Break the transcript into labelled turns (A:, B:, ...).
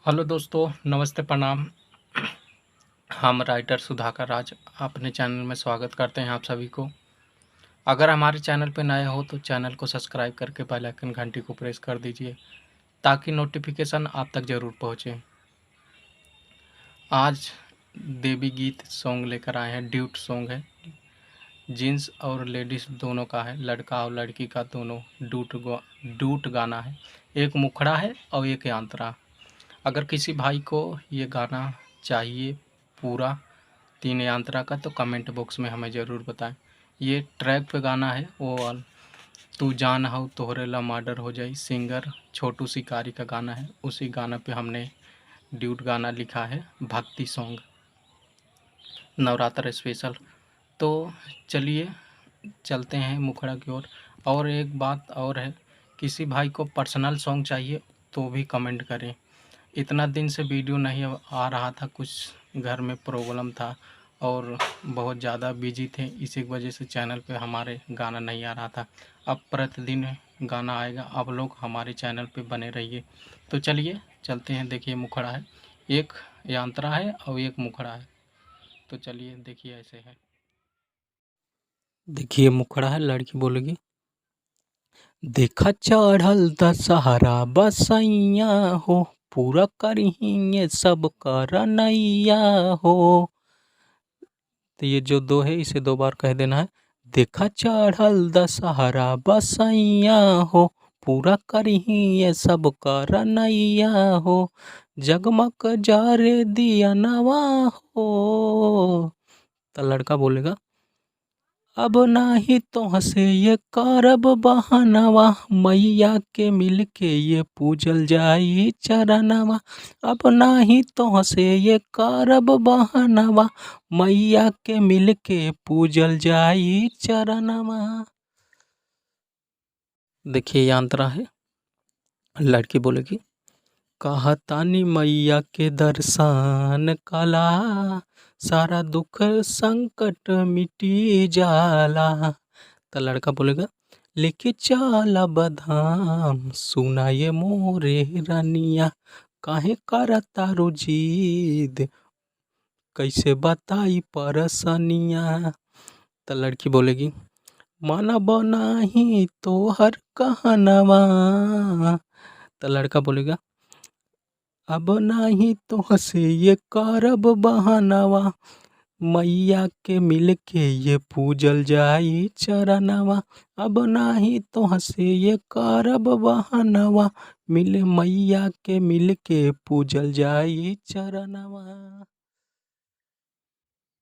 A: Hello दोस्तों, नमस्ते, प्रणाम। हम राइटर सुधाकर राज अपने चैनल में स्वागत करते हैं आप सभी को। अगर हमारे चैनल पर नए हो तो चैनल को सब्सक्राइब करके बेल आइकन घंटी को प्रेस कर दीजिए ताकि नोटिफिकेशन आप तक ज़रूर पहुँचे। आज देवी गीत सॉन्ग लेकर आए हैं। ड्यूट सॉन्ग है, जेंट्स और लेडीज़ दोनों का है, लड़का और लड़की का दोनों डूट गाना है। एक मुखड़ा है और एक यांत्रा। अगर किसी भाई को ये गाना चाहिए पूरा 3 यांत्रा का तो कमेंट बॉक्स में हमें ज़रूर बताएं। ये ट्रैक पे गाना है वो तू जान हो तोहरे ला मर्डर हो जाई, सिंगर छोटू शिकारी का गाना है। उसी गाना पे हमने ड्यूट गाना लिखा है, भक्ति सॉन्ग, नवरात्र स्पेशल। तो चलिए चलते हैं मुखड़ा की ओर। और एक बात और है, किसी भाई को पर्सनल सॉन्ग चाहिए तो भी कमेंट करें। इतना दिन से वीडियो नहीं आ रहा था, कुछ घर में प्रॉब्लम था और बहुत ज़्यादा बिजी थे, इसी वजह से चैनल पे हमारे गाना नहीं आ रहा था। अब प्रतिदिन गाना आएगा, आप लोग हमारे चैनल पे बने रहिए। तो चलिए चलते हैं। देखिए मुखड़ा है, एक यांत्रा है और एक मुखड़ा है। तो चलिए देखिए ऐसे है। देखिए मुखड़ा है, लड़की बोलेगी, देखा चढ़ल दशहरा बसैया हो, पूरा करिए सब कर नैया हो। तो ये जो दो है इसे 2 बार कह देना है। देखा चढ़ल दशहरा बसैया हो, पूरा करिए सब कर नैया हो, जगमग जारे दिया नवा हो। तो लड़का बोलेगा, अब नाही तो हंसे ये करब बहनवा, मैया के मिल के ये पूजल जाई चरणवा। अब नाही तो हंसे ये करब बहनवा, मैया के मिल के पूजल जाई चरणवा। देखिए यांत्रा है, लड़की बोलेगी, कहतानी मैया के दर्शन कला, सारा दुख संकट मिटी जाला। तो लड़का बोलेगा, लेके चला बधाम, सुना ये मोरे रनिया, काहे करता रो जिद, कैसे बताई परसनिया। तो लड़की बोलेगी, मानब नाही तो हर कहनवा। तो लड़का बोलेगा, अब नाही तो हंसे ये करब बहनवा, मैया के मिल के ये पूजल जाई चरणवा। अब नाही तो हंसे ये करब बहनवा, मिले मैया के मिल के पूजल जाई चरणवा।